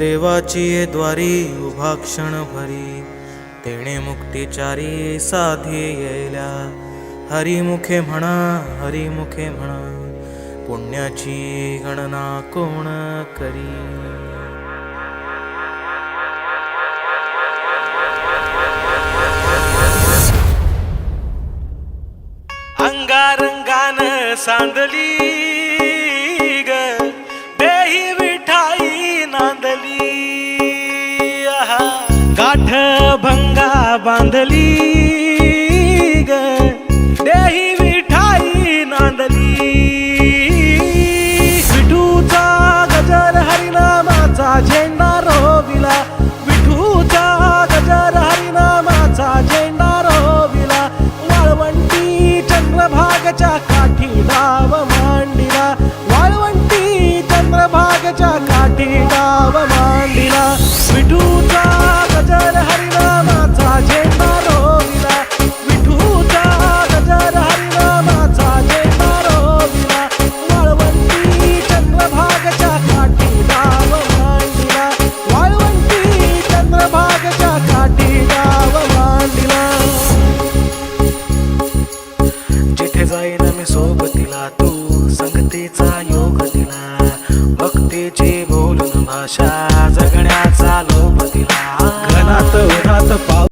देवाची ये द्वारी उभा क्षण भरी, तेणे मुक्तिचारी साधी येल्या. हरिमुखे म्हणा, हरिमुखे म्हणा, पुण्याची गणना कोण करी. अंगारंगान सांदली ग देही विठाई नांदली. गाठ भंगा बांधली ग देही विठाई नांदली. विठूचा गजर हरिनामाचा झेंडा रोविला. विठूचा गजर हरिनामाचा झेंडा रोविला. वाळवंटी चंद्रभागच्या काठी डाव मांडिला. वाळवंटी चंद्रभागच्या काठी डाव मांडिला. विठूचा गजर हरिनामाचा झेंडा रोविला. विठूचा गजर हरिनामाचा झेंडा रोविला. वाळवंटी चंद्रभागच्या काठी डाव मांडिला. वाळवंटी चंद्रभागच्या काठी डाव मांडिला. जिथे जाईन मी सोबतीला तू संगतीचा